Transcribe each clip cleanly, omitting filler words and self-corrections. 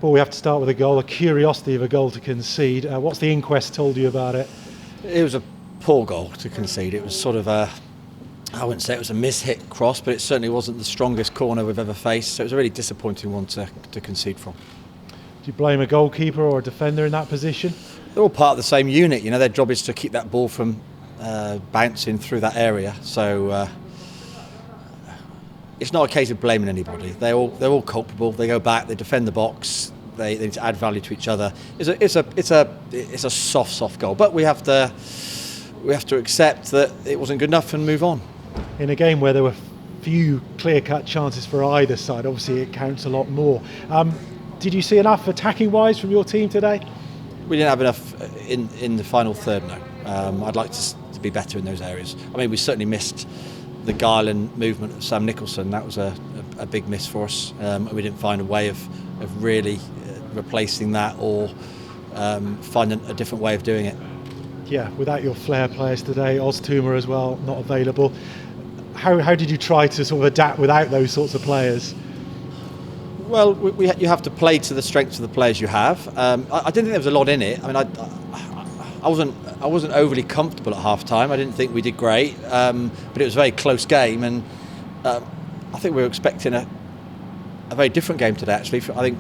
Well, we have to start with a goal, a curiosity of a goal to concede. What's the inquest told you about it? It was a poor goal to concede. It was sort of I wouldn't say it was a mishit cross, but it certainly wasn't the strongest corner we've ever faced. So it was a really disappointing one to concede from. Do you blame a goalkeeper or a defender in that position? They're all part of the same unit. You know, their job is to keep that ball from bouncing through that area. So it's not a case of blaming anybody. They're all culpable. They go back. They defend the box. They need to add value to each other. It's a soft goal, but we have to accept that it wasn't good enough and move on. In a game where there were few clear-cut chances for either side, obviously it counts a lot more. Did you see enough attacking-wise from your team today? We didn't have enough in the final third, no. I'd like to be better in those areas. I mean, we certainly missed the guile and movement of Sam Nicholson. That was a big miss for us. We didn't find a way of really replacing that or finding a different way of doing it. Yeah, without your flair players today, Oztumer as well, not available. How did you try to sort of adapt without those sorts of players? Well, you have to play to the strengths of the players you have. I didn't think there was a lot in it. I mean, I wasn't overly comfortable at half time. I didn't think we did great, but it was a very close game, and I think we were expecting a very different game today. Actually, I think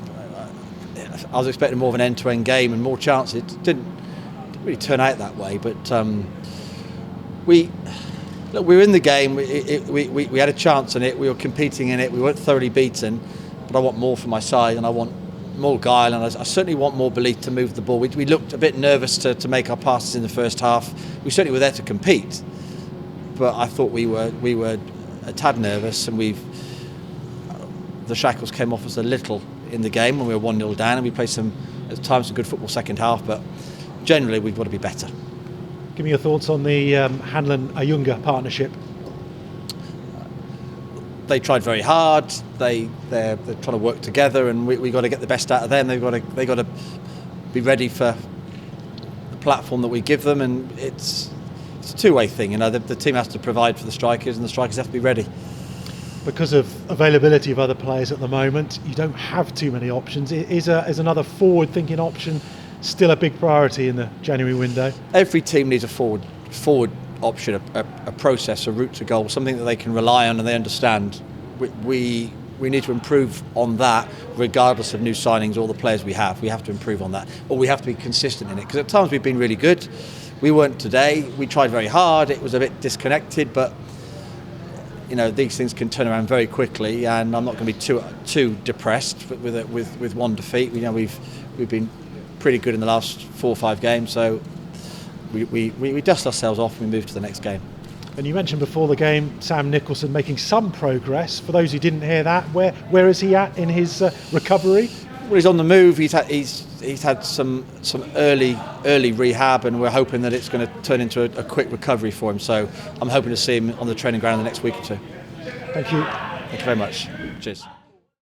I was expecting more of an end-to-end game and more chances. It didn't really turn out that way, but we were in the game. We had a chance in it. We were competing in it. We weren't thoroughly beaten, but I want more from my side, and I want more guile, and I certainly want more belief to move the ball. We looked a bit nervous to make our passes in the first half. We certainly were there to compete, but I thought we were a tad nervous, and the shackles came off us a little in the game when we were 1-0 down, and we played at times some good football second half, but generally we've got to be better. Give me your thoughts on the Hanlon-Ayunga partnership. They tried very hard. They're trying to work together, and we got to get the best out of them. They got to be ready for the platform that we give them, and it's a two-way thing. You know, the team has to provide for the strikers, and the strikers have to be ready. Because of availability of other players at the moment, you don't have too many options. Is another forward-thinking option still a big priority in the January window? Every team needs a forward option, a process, a route to goal, something that they can rely on and they understand. We need to improve on that, regardless of new signings or the players we have. We have to improve on that, or we have to be consistent in it. Because at times we've been really good. We weren't today. We tried very hard. It was a bit disconnected, but you know, these things can turn around very quickly, and I'm not going to be too depressed with one defeat. You know, we've been pretty good in the last 4 or 5 games, so we dust ourselves off and we move to the next game. And you mentioned before the game Sam Nicholson making some progress. For those who didn't hear that, where is he at in his recovery? Well, he's on the move. He's had some early rehab, and we're hoping that it's going to turn into a quick recovery for him. So I'm hoping to see him on the training ground in the next week or two. Thank you. Thank you very much. Cheers.